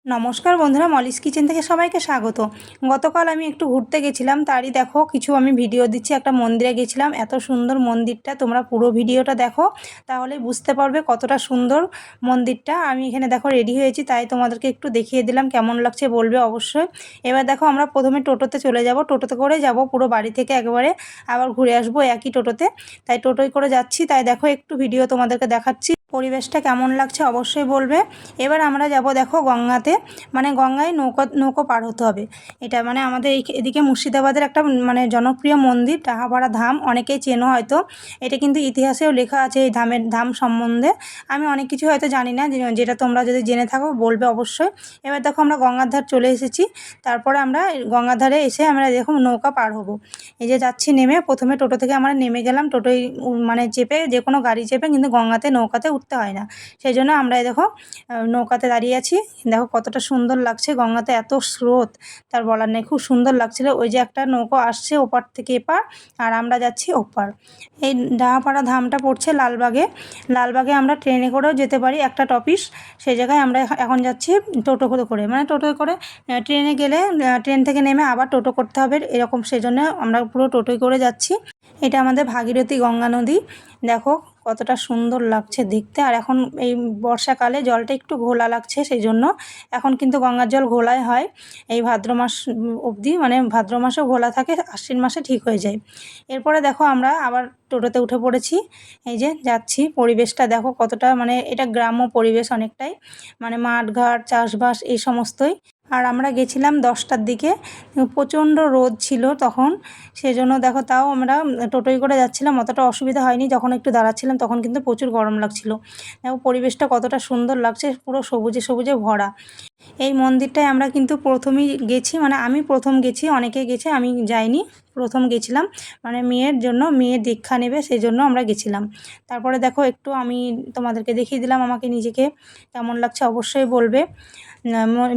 নমস্কার বন্ধুরা, Molly's kitchen থেকে সবাইকে স্বাগত। গতকাল আমি একটু ঘুরতে গেছিলাম, তারই দেখো কিছু আমি ভিডিও দিচ্ছি। একটা মন্দিরে গেছিলাম, এত সুন্দর মন্দিরটা, তোমরা পুরো ভিডিওটা দেখো তাহলেই বুঝতে পারবে কতটা সুন্দর মন্দিরটা। আমি এখানে দেখো রেডি হয়েছি, তাই তোমাদেরকে একটু দেখিয়ে দিলাম, কেমন লাগছে বলবে অবশ্যই। এবার দেখো আমরা প্রথমে টোটোতে চলে যাব, টোটোতে করে যাব পুরো বাড়ি থেকে একবারে আবার ঘুরে আসবো একই টোটোতে, তাই টোটোয় করে যাচ্ছি। তাই দেখো একটু ভিডিও তোমাদেরকে দেখাচ্ছি, পরিবেশটা কেমন লাগছে অবশ্যই বলবে। এবার আমরা যাব দেখো গঙ্গাতে, মানে গঙ্গায় নৌকো পার হতে হবে। এটা মানে আমাদের এদিকে মুর্শিদাবাদের একটা মানে জনপ্রিয় মন্দির, টাহাপাড়া ধাম, অনেকেই চেনো হয়তো। এটা কিন্তু ইতিহাসেও লেখা আছে এই ধাম সম্বন্ধে। আমি অনেক কিছু হয়তো জানি না, যেটা তোমরা যদি জেনে থাকো বলবে অবশ্যই। এবার দেখো আমরা গঙ্গার ধার চলে এসেছি, তারপরে আমরা গঙ্গার ধারে এসে আমরা দেখো নৌকা পার হব। এই যে যাচ্ছি নেমে, প্রথমে টোটো থেকে আমরা নেমে গেলাম, টোটোয় মানে চেপে যে কোনো গাড়ি চেপে, কিন্তু গঙ্গাতে নৌকাতে উঠতে হয় না। সেই জন্য আমরা দেখো নৌকাতে দাঁড়িয়ে আছি। দেখো কতটা সুন্দর লাগছে, গঙ্গাতে এত স্রোত তার বলার নেই, খুব সুন্দর লাগছিল। ওই যে একটা নৌকো আসছে ওপার থেকে এপার, আর আমরা যাচ্ছি ওপার। এই ডাহাপাড়া ধামটা পড়ছে লালবাগে আমরা ট্রেনে করেও যেতে পারি, একটা টপিস। সেই জায়গায় আমরা এখন যাচ্ছি টোটো করে, মানে টোটোয় করে। ট্রেনে গেলে ট্রেন থেকে নেমে আবার টোটো করতে হবে এরকম, সেই জন্য আমরা পুরো টোটোয় করে যাচ্ছি। এটা আমাদের ভাগীরথী গঙ্গা নদী, দেখো কতটা সুন্দর লাগছে দেখতে। আর এখন এই বর্ষাকালে জলটা একটু ঘোলা লাগছে, সেই জন্য এখন কিন্তু গঙ্গার জল ঘোলাই হয় এই ভাদ্র মাস অবধি, মানে ভাদ্র মাসেও ঘোলা থাকে, আশ্বিন মাসে ঠিক হয়ে যায়। এরপরে দেখো আমরা আবার টোটোতে উঠে পড়েছি, এই যে যাচ্ছি। পরিবেশটা দেখো কতটা, মানে এটা গ্রাম্য পরিবেশ অনেকটাই, মানে মাঠঘাট চাষবাস এই সমস্তই। আর আমরা গেছিলাম 10টার দিকে, প্রচণ্ড রোদ ছিল তখন, সেজন্য দেখো তাও আমরা টোটোয় করে যাচ্ছিলাম, অতটা অসুবিধা হয়নি। যখন একটু দাঁড়াচ্ছিলাম তখন কিন্তু প্রচুর গরম লাগছিল। দেখো পরিবেশটা কতটা সুন্দর লাগছে, পুরো সবুজে সবুজে ভরা। এই মন্দিরটায় আমরা কিন্তু প্রথমেই গেছি, মানে আমি প্রথম গেছি, অনেকে গেছে আমি যাইনি, প্রথম গেছিলাম। মানে মেয়ের দীক্ষা নেবে সেই জন্য আমরা গেছিলাম। তারপরে দেখো একটু আমি তোমাদেরকে দেখিয়ে দিলাম আমাকে নিজেকে, কেমন লাগছে অবশ্যই বলবে।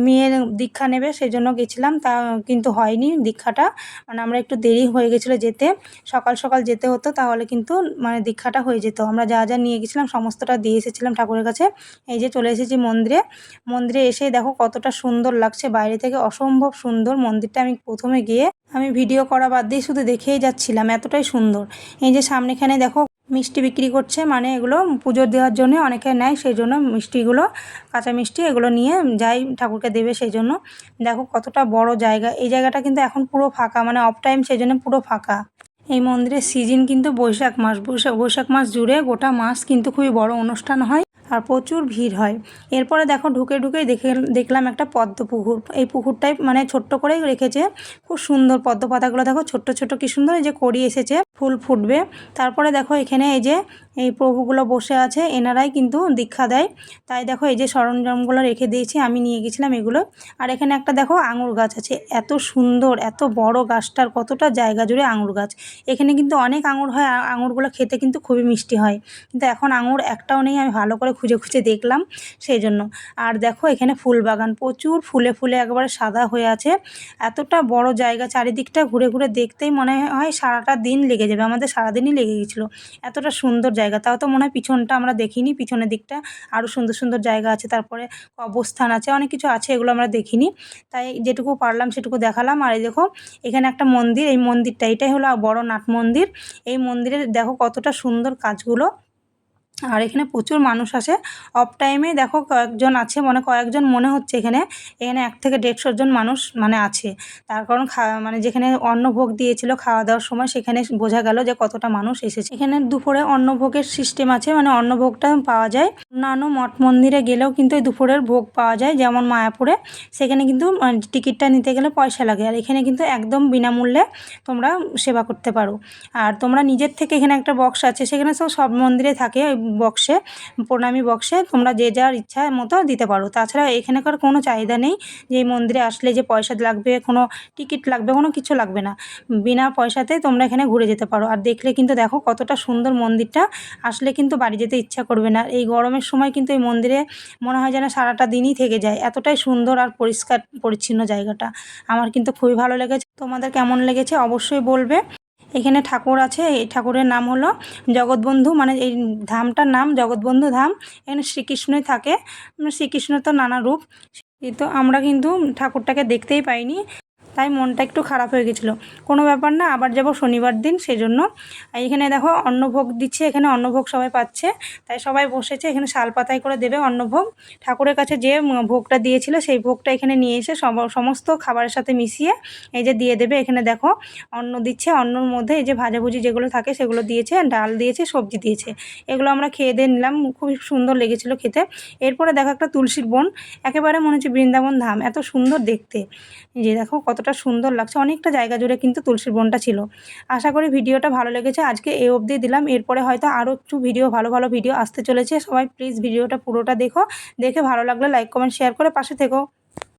মেয়ের দীক্ষা নেবে সেই জন্য গেছিলাম, তা কিন্তু হয়নি দীক্ষাটা, মানে আমরা একটু দেরি হয়ে গেছিলো যেতে, সকাল সকাল যেতে হতো, তাহলে কিন্তু মানে দীক্ষাটা হয়ে যেত। আমরা যা যা নিয়ে গেছিলাম সমস্তটা দিয়ে এসেছিলাম ঠাকুরের কাছে। এই যে চলে এসেছি মন্দিরে এসে দেখো কতটা সুন্দর লাগছে বাইরে থেকে, অসম্ভব সুন্দর মন্দিরটা। আমি প্রথমে গিয়ে আমি ভিডিও করা বাদ দিয়ে শুধু দেখেই যাচ্ছিলাম, এতটাই সুন্দর। এই যে সামনেখানে দেখো মিষ্টি বিক্রি করছে, মানে এগুলো পুজো দেওয়ার জন্য অনেকে নেয়, সেই জন্য মিষ্টিগুলো, কাঁচা মিষ্টি এগুলো নিয়ে যাই ঠাকুরকে দেবে, সেই জন্য। দেখো কতটা বড় জায়গা, এই জায়গাটা কিন্তু এখন পুরো ফাঁকা, মানে অফ টাইম, সেই জন্য পুরো ফাঁকা। এই মন্দিরের সিজন কিন্তু বৈশাখ মাস জুড়ে গোটা মাস কিন্তু খুবই বড় অনুষ্ঠান হয় আর প্রচুর ভিড় হয়। এরপরে দেখো ঢুকেই দেখলাম একটা পদ্ম পুকুর। এই পুকুরটাই মানে ছোট্ট করেই রেখেছে, খুব সুন্দর। পদ্ম পাতাগুলো দেখো ছোট্ট ছোট্ট কি সুন্দর, এই যে কড়ি এসেছে, ফুল ফুটবে। তারপরে দেখো এখানে এই প্রভুগুলো বসে আছে, এনারাই কিন্তু দীক্ষা দেয়। তাই দেখো এই যে সরঞ্জামগুলো রেখে দিয়েছি, আমি নিয়ে গেছিলাম এগুলো। আর এখানে একটা দেখো আঙুর গাছ আছে, এত সুন্দর, এত বড় গাছটার কতটা জায়গা জুড়ে আঙুর গাছ। এখানে কিন্তু অনেক আঙুর হয়, আঙুরগুলো খেতে কিন্তু খুবই মিষ্টি হয়, কিন্তু এখন আঙুর একটাও নেই। আমি ভালো করে খুঁজে দেখলাম সেই জন্য। আর দেখো এখানে ফুল বাগান, প্রচুর ফুলে ফুলে একবারে সাদা হয়ে আছে। এতটা বড় জায়গা, চারিদিকটা ঘুরে ঘুরে দেখতেই মনে হয় সারাটা দিন লেগে যাবে, আমাদের সারাদিনই লেগে গেছিলো, এতটা সুন্দর জায়গা। তাও তো মনে হয় পিছনটা আমরা দেখিনি, পিছনের দিকটা আরও সুন্দর সুন্দর জায়গা আছে, তারপরে অবস্থান আছে, অনেক কিছু আছে, এগুলো আমরা দেখিনি। তাই যেটুকু পারলাম সেটুকু দেখালাম। আর এই দেখো এখানে একটা মন্দির, এই মন্দিরটা এটাই হলো বড় নাট মন্দির। এই মন্দিরের দেখো কতটা সুন্দর কাজগুলো। আর এখানে প্রচুর মানুষ আসে অফ টাইমে, দেখো কয়েকজন মনে হচ্ছে এখানে 1 থেকে 150 জন মানুষ মানে আছে। তার কারণ মানে যেখানে অন্নভোগ দিয়েছিল খাওয়া দাওয়ার সময়, সেখানে বোঝা গেল যে কতটা মানুষ এসেছে। এখানে দুপুরে অন্নভোগের সিস্টেম আছে, মানে অন্নভোগটা পাওয়া যায়। অন্যান্য মঠ মন্দিরে গেলেও কিন্তু এই দুপুরের ভোগ পাওয়া যায়, যেমন মায়াপুরে, সেখানে কিন্তু টিকিটটা নিতে গেলে পয়সা লাগে। আর এখানে কিন্তু একদম বিনামূল্যে তোমরা সেবা করতে পারো। আর তোমরা নিজের থেকে, এখানে একটা বক্স আছে, সেখানে সব মন্দিরে থাকে, ওই বক্সে, প্রণামী বক্সে তোমরা যে যার ইচ্ছা মতো দিতে পারো। তাছাড়া এখানকার কোনো চাহিদা নেই যে এই মন্দিরে আসলে যে পয়সা লাগবে, কোনো টিকিট লাগবে, কোনো কিছু লাগবে না, বিনা পয়সাতে তোমরা এখানে ঘুরে যেতে পারো। আর দেখলে কিন্তু দেখো কতটা সুন্দর মন্দিরটা, আসলে কিন্তু বাড়ি যেতে ইচ্ছা করবে না। এই গরমের সময় কিন্তু এই মন্দিরে মনে হয় যেন সারাটা দিনই থেকে যায়, এতটাই সুন্দর আর পরিষ্কার পরিচ্ছন্ন জায়গাটা। আমার কিন্তু খুবই ভালো লেগেছে, তোমাদের কেমন লেগেছে অবশ্যই বলবে। এখানে ঠাকুর আছে, এই ঠাকুরের নাম হলো জগৎবন্ধু, মানে এই ধামটার নাম জগৎবন্ধু ধাম। এখানে শ্রীকৃষ্ণই থাকে, শ্রীকৃষ্ণ তো নানা রূপ। এই তো আমরা কিন্তু ঠাকুরটাকে দেখতেই পাইনি, তাই মনটা একটু খারাপ হয়ে গেছিলো। কোনো ব্যাপার না, আবার যাব শনিবার দিন, সেজন্য। এখানে দেখো অন্নভোগ দিচ্ছে, এখানে অন্নভোগ সবাই পাচ্ছে, তাই সবাই বসেছে। এখানে শাল পাতায় করে দেবে অন্নভোগ। ঠাকুরের কাছে যে ভোগটা দিয়েছিল সেই ভোগটা এখানে নিয়ে এসে সমস্ত খাবারের সাথে মিশিয়ে এই যে দিয়ে দেবে। এখানে দেখো অন্ন দিচ্ছে, অন্নর মধ্যে এই যে ভাজাভুজি যেগুলো থাকে সেগুলো দিয়েছে, ডাল দিয়েছে, সবজি দিয়েছে। এগুলো আমরা খেয়ে দিয়ে নিলাম, খুবই সুন্দর লেগেছিলো খেতে। এরপরে দেখো একটা তুলসীর বন, একেবারে মনে হচ্ছে বৃন্দাবন ধাম, এত সুন্দর দেখতে। এই যে দেখো কতটা সুন্দর লাগছে, অনেকটা জায়গা জুড়ে কিন্তু তুলসীর বনটা ছিল। আশা করি ভিডিওটা ভালো লেগেছে, আজকে এই অবধি দিলাম। এরপরে হয়তো আরও একটু ভিডিও, ভালো ভালো ভিডিও আসতে চলেছে। সবাই প্লিজ ভিডিওটা পুরোটা দেখো, দেখে ভালো লাগলে লাইক কমেন্ট শেয়ার করে পাশে থেকো।